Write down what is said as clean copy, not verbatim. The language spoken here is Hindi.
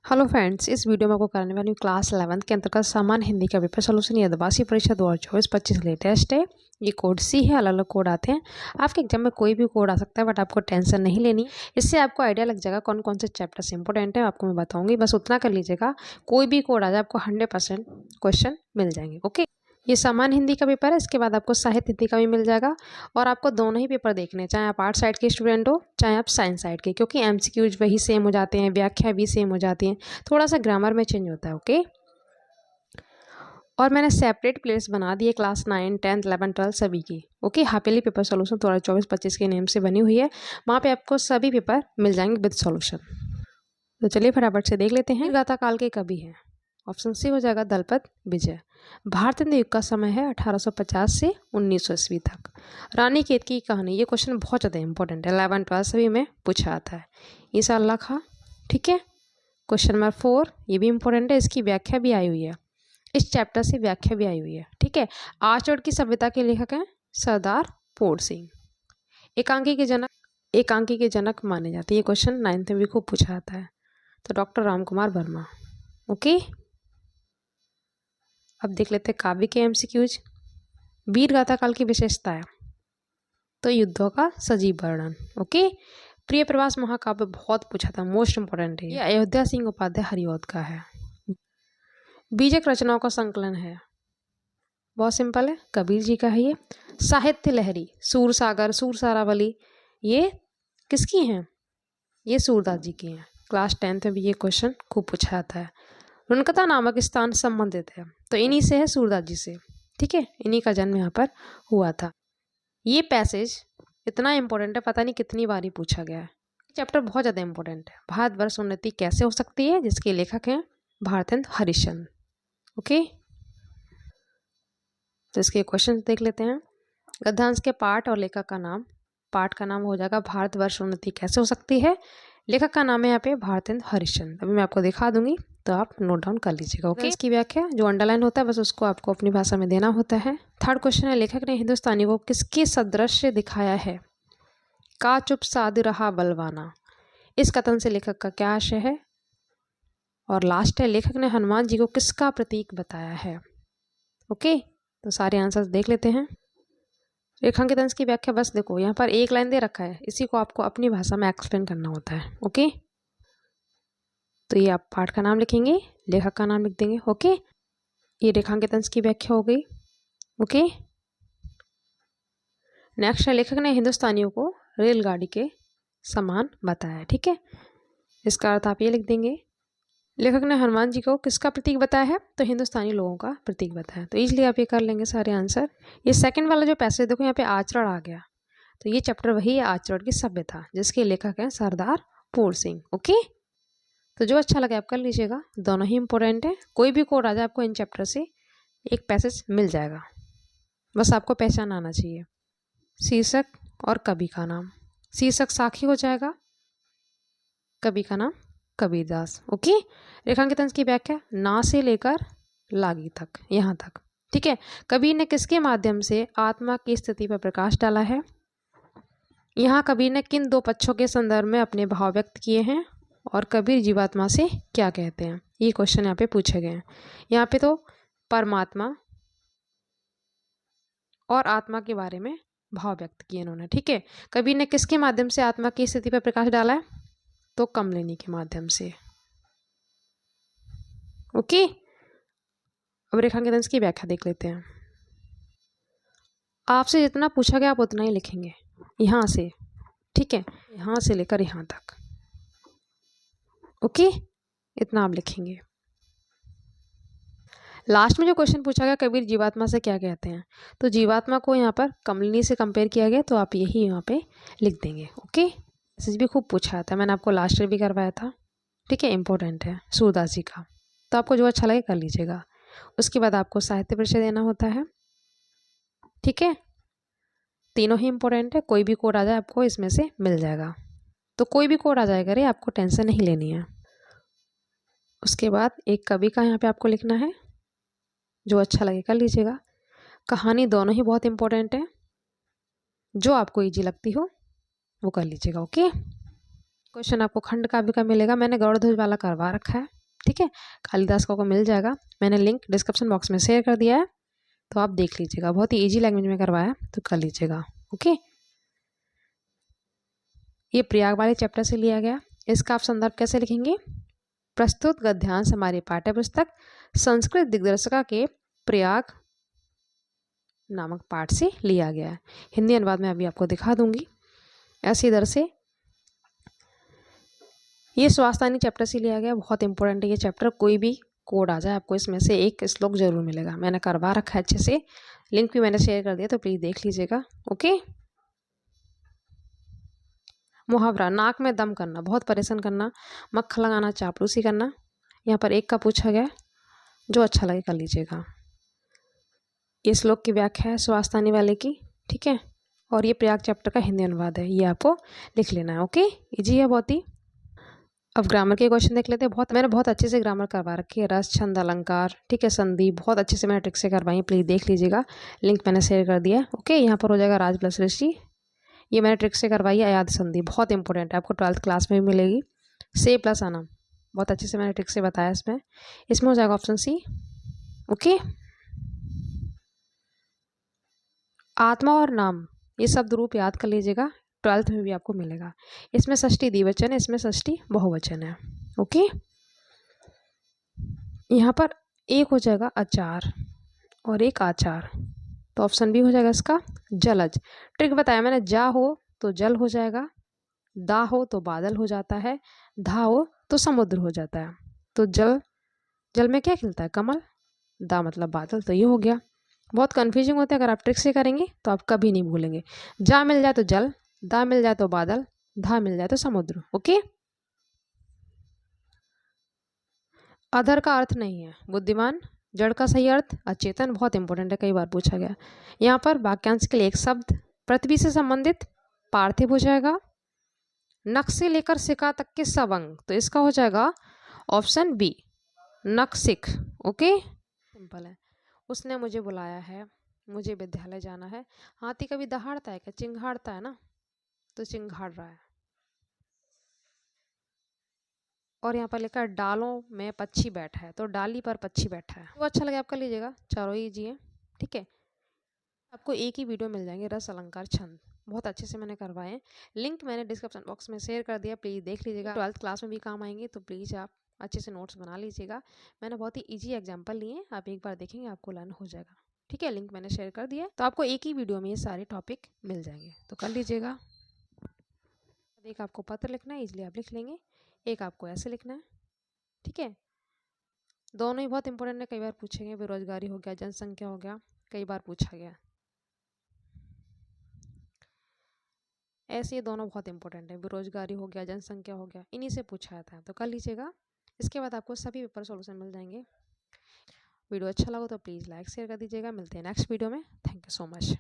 हेलो फ्रेंड्स, इस वीडियो में आपको कराने वाली हूँ क्लास 11th के अंतर्गत सामान्य हिंदी का पेपर सोल्यूशन। ये द्विभाषी परीक्षा 2024-25 लेटेस्ट है। ये कोड सी है, अलग अलग कोड आते हैं। आपके एग्जाम में कोई भी कोड आ सकता है, बट आपको टेंशन नहीं लेनी। इससे आपको आइडिया लग जाएगा कौन कौन से चैप्टर्स इंपॉर्टेंट है, आपको मैं बताऊंगी। बस उतना कर लीजिएगा, कोई भी कोड आ जाए आपको 100% क्वेश्चन मिल जाएंगे। ओके, ये सामान्य हिंदी का पेपर है। इसके बाद आपको साहित्य हिंदी का भी मिल जाएगा। और आपको दोनों ही पेपर देखने, चाहे आप आर्ट साइड के स्टूडेंट हो चाहे आप साइंस साइड के, क्योंकि एमसीक्यूज वही सेम हो जाते हैं, व्याख्या भी सेम हो जाती है, थोड़ा सा ग्रामर में चेंज होता है। ओके, और मैंने सेपरेट प्लेलिस्ट बना दी है क्लास 9, 10, 11, 12 सभी की। ओके, हाफिली पेपर सोल्यूशन 2024-25 के नेम से बनी हुई है। वहाँ पे आपको सभी पेपर मिल जाएंगे विद सॉल्यूशन। तो चलिए फटाफट से देख लेते हैं। गाथा काल के कवि हैं, ऑप्शन सी हो जाएगा दलपत विजय। भारतेंदु युग का समय है 1850 से 1900 ईस्वी तक। रानी केतकी की कहानी, ये क्वेश्चन बहुत ज़्यादा इंपॉर्टेंट है, 11, 12 सभी में पूछा आता है। ईसा अल्लाह खां, ठीक है। क्वेश्चन नंबर 4, ये भी इंपॉर्टेंट है, इसकी व्याख्या भी आई हुई है, इस चैप्टर से व्याख्या भी आई हुई है, ठीक है। आर्चर्ड की सभ्यता के लेखक हैं सरदार पोर सिंह। एकांकी के जनक माने जाते हैं। ये क्वेश्चन 9th में भी खूब पूछा आता है, तो डॉक्टर राम कुमार वर्मा। ओके, अब देख लेते हैं काव्य के एमसीक्यूज। वीर गाथा काल की विशेषता है तो युद्धों का सजीव वर्णन। ओके, प्रिय प्रवास महाकाव्य बहुत पूछा था, मोस्ट इंपोर्टेंट है। ये अयोध्या सिंह उपाध्याय हरिऔध का है। बीजक रचनाओं का संकलन है, बहुत सिंपल है, कबीर जी का है ये। साहित्य लहरी, सूरसागर, सूरसारावली, ये किसकी हैं? ये सूरदास जी की हैं। क्लास 10th में भी ये क्वेश्चन खूब पूछा जाता है। रुनकता नामक स्थान संबंधित है तो इन्हीं से है, सूरदास जी से, ठीक है। इन्हीं का जन्म यहाँ पर हुआ था। ये पैसेज इतना इंपॉर्टेंट है, पता नहीं कितनी बार ही पूछा गया है। चैप्टर बहुत ज़्यादा इंपॉर्टेंट है। भारतवर्ष उन्नति कैसे हो सकती है, जिसके लेखक हैं भारतेंदु हरिश्चंद्र। ओके, तो इसके क्वेश्चन देख लेते हैं। गद्यांश के पाठ और लेखक का नाम। पाठ का नाम हो जाएगा भारतवर्ष उन्नति कैसे हो सकती है। लेखक का नाम है यहाँ पे भारतेंदु हरिश्चंद्र। अभी मैं आपको दिखा दूंगी तो आप नोट डाउन कर लीजिएगा। ओके, इसकी व्याख्या जो अंडरलाइन होता है बस उसको आपको अपनी भाषा में देना होता है। थर्ड क्वेश्चन है, लेखक ने हिंदुस्तानी को किसके सदृश दिखाया है? का चुप साध रहा बलवाना, इस कथन से लेखक का क्या आशय है? और लास्ट है, लेखक ने हनुमान जी को किसका प्रतीक बताया है? ओके, तो सारे आंसर्स देख लेते हैं। रेखांकित अंश की व्याख्या, बस देखो यहाँ पर एक लाइन दे रखा है, इसी को आपको अपनी भाषा में एक्सप्लेन करना होता है। ओके, तो ये आप पाठ का नाम लिखेंगे, लेखक का नाम लिख देंगे। ओके, ये रेखांकित अंश की व्याख्या हो गई। ओके, नेक्स्ट है, लेखक ने हिंदुस्तानियों को रेलगाड़ी के समान बताया, ठीक है। इसका अर्थ आप ये लिख देंगे, लेखक ने हनुमान जी को किसका प्रतीक बताया है? तो हिंदुस्तानी लोगों का प्रतीक बताया। तो इसलिए आप ये कर लेंगे सारे आंसर। ये सेकंड वाला जो पैसेज देखो यहाँ पे आचरण आ गया, तो ये चैप्टर वही है, आचरण की सभ्यता, जिसके लेखक हैं सरदार पोर सिंह। ओके, तो जो अच्छा लगे आप कर लीजिएगा, दोनों ही इंपॉर्टेंट है। कोई भी कोड आ जाए आपको इन चैप्टर से एक पैसेज मिल जाएगा, बस आपको पहचान आना चाहिए। शीर्षक और कवि का नाम। शीर्षक साखी हो जाएगा, कवि का नाम कबीरदास। ओके, रेखांकित अंश की व्याख्या, ना से लेकर लागी तक, यहाँ तक, ठीक है। कबीर ने किसके माध्यम से आत्मा की स्थिति पर प्रकाश डाला है? यहाँ कबीर ने किन दो पक्षों के संदर्भ में अपने भाव व्यक्त किए हैं? और कबीर जीवात्मा से क्या कहते हैं? ये क्वेश्चन यहाँ पे पूछे गए हैं। यहाँ पे तो परमात्मा और आत्मा के बारे में भाव व्यक्त किए इन्होंने, ठीक है। कबीर ने किसके माध्यम से आत्मा की स्थिति पर प्रकाश डाला है? तो कमलिनी के माध्यम से। ओके, अब रेखांकित अंश की व्याख्या देख लेते हैं। आपसे जितना पूछा गया आप उतना ही लिखेंगे, यहाँ से, ठीक है, यहाँ से लेकर यहाँ तक। ओके, इतना आप लिखेंगे। लास्ट में जो क्वेश्चन पूछा गया, कबीर जीवात्मा से क्या कहते हैं, तो जीवात्मा को यहाँ पर कमलिनी से कंपेयर किया गया, तो आप यही यहाँ पे लिख देंगे। ओके, मैसेज भी खूब पूछा था, मैंने आपको लास्ट ईयर भी करवाया था, ठीक है, इंपॉर्टेंट है सूरदास जी का। तो आपको जो अच्छा लगे कर लीजिएगा। उसके बाद आपको साहित्य परिचय देना होता है, ठीक है। तीनों ही इंपॉर्टेंट है, कोई भी कोड आ जाए आपको इसमें से मिल जाएगा। तो कोई भी कोड आ जाएगा रे, आपको टेंशन नहीं लेनी है। उसके बाद एक कवि का यहाँ पे आपको लिखना है, जो अच्छा लगे कर लीजिएगा। कहानी दोनों ही बहुत इंपॉर्टेंट है, जो आपको इजी लगती हो वो कर लीजिएगा। ओके, क्वेश्चन आपको खंड काव्य का मिलेगा, मैंने गौड़ध्वज वाला करवा रखा है, ठीक है। कालिदास का को मिल जाएगा, मैंने लिंक डिस्क्रिप्शन बॉक्स में शेयर कर दिया है, तो आप देख लीजिएगा। बहुत ही ईजी लैंग्वेज में करवाया, तो कर लीजिएगा। ओके, ये प्रयाग वाले चैप्टर से लिया गया। इसका आप संदर्भ कैसे लिखेंगे? प्रस्तुत गद्यांश हमारे पाठ्यपुस्तक संस्कृत दिग्दर्शिका के प्रयाग नामक पाठ से लिया गया है। हिंदी अनुवाद में अभी आपको दिखा दूंगी। ऐसी इधर से ये स्वास्थानी चैप्टर से लिया गया, बहुत इंपॉर्टेंट है ये चैप्टर। कोई भी कोड आ जाए आपको इसमें से एक श्लोक जरूर मिलेगा, मैंने करवा रखा है अच्छे से, लिंक भी मैंने शेयर कर दिया, तो प्लीज देख लीजिएगा। ओके, मुहावरा, नाक में दम करना, बहुत परेशान करना, मक्खा लगाना, चापलूसी करना। यहाँ पर एक का पूछा गया, जो अच्छा लगे कर लीजिएगा। ये श्लोक की व्याख्या है स्वास्थानी वाले की, ठीक है, और ये प्रयाग चैप्टर का हिंदी अनुवाद है, ये आपको लिख लेना है। ओके, इजी है बहुत ही। अब ग्रामर के क्वेश्चन देख लेते हैं। मैंने बहुत अच्छे से ग्रामर करवा रखी है, रस, छंद, अलंकार, ठीक है, संधि, बहुत अच्छे से मैंने ट्रिक से करवाई है, प्लीज देख लीजिएगा। लिंक मैंने शेयर कर दिया है। ओके, यहाँ पर हो जाएगा राज प्लस ऋषि, ये मैंने ट्रिक से करवाई है। अयाद संधि बहुत इंपॉर्टेंट है, आपको 12th क्लास में भी मिलेगी। से प्लस आना, बहुत अच्छे से मैंने ट्रिक से बताया इसमें हो जाएगा ऑप्शन सी। ओके, आत्मा और नाम, ये शब्द रूप याद कर लीजिएगा, 12th में भी आपको मिलेगा। इसमें षष्ठी द्विवचन है, इसमें षष्ठी बहुवचन है। ओके, यहाँ पर एक हो जाएगा अचार और एक आचार, तो ऑप्शन बी हो जाएगा इसका जलज। ट्रिक बताया मैंने, जा हो तो जल हो जाएगा, दा हो तो बादल हो जाता है, धा हो तो समुद्र हो जाता है। तो जल में क्या खिलता है? कमल। दा मतलब बादल, तो ये हो गया। बहुत कन्फ्यूजिंग होता है, अगर आप ट्रिक से करेंगे तो आप कभी नहीं भूलेंगे। जा मिल जाए तो जल, दा मिल जाए तो बादल, धा मिल जाए तो समुद्र। ओके, अधर का अर्थ नहीं है बुद्धिमान, जड़ का सही अर्थ अचेतन, बहुत इंपॉर्टेंट है, कई बार पूछा गया। यहाँ पर वाक्यांश के लिए एक शब्द पृथ्वी से संबंधित पार्थिव हो जाएगा, नख से लेकर सिका तक के सब अंग, तो इसका हो जाएगा ऑप्शन बी नखसिक। ओके, सिंपल है। उसने मुझे बुलाया है, मुझे विद्यालय जाना है। हाथी कभी दहाड़ता है क्या? चिंघाड़ता है ना, तो चिंघाड़ रहा है। और यहाँ पर लिखा है डालों में पक्षी बैठा है, तो डाली पर पक्षी बैठा है। तो अच्छा लगे आप कर लीजिएगा, चारों ही इजी है, ठीक है। आपको एक ही वीडियो मिल जाएंगे, रस, अलंकार, छंद, बहुत अच्छे से मैंने करवाए हैं। लिंक मैंने डिस्क्रिप्शन बॉक्स में शेयर कर दिया, प्लीज़ देख लीजिएगा। 12th क्लास में भी काम आएंगे, तो प्लीज़ आप अच्छे से नोट्स बना लीजिएगा। मैंने बहुत ही इजी एग्जाम्पल लिए हैं, आप एक बार देखेंगे आपको लर्न हो जाएगा, ठीक है। लिंक मैंने शेयर कर दिया, तो आपको एक ही वीडियो में ये सारे टॉपिक मिल जाएंगे, तो कर लीजिएगा। एक आपको पत्र लिखना है, इजली आप लिख लेंगे, एक आपको ऐसे लिखना है, ठीक है। दोनों ही बहुत इंपॉर्टेंट है, कई बार पूछेंगे। बेरोजगारी हो गया, जनसंख्या हो गया, कई बार पूछा गया, ऐसे ये दोनों बहुत इंपॉर्टेंट है। बेरोजगारी हो गया, जनसंख्या हो गया, इन्हीं से पूछा जाता है, तो कर लीजिएगा। इसके बाद आपको सभी पेपर सॉल्यूशन मिल जाएंगे। वीडियो अच्छा लगा तो प्लीज़ लाइक शेयर कर दीजिएगा। मिलते हैं नेक्स्ट वीडियो में। Thank you so much.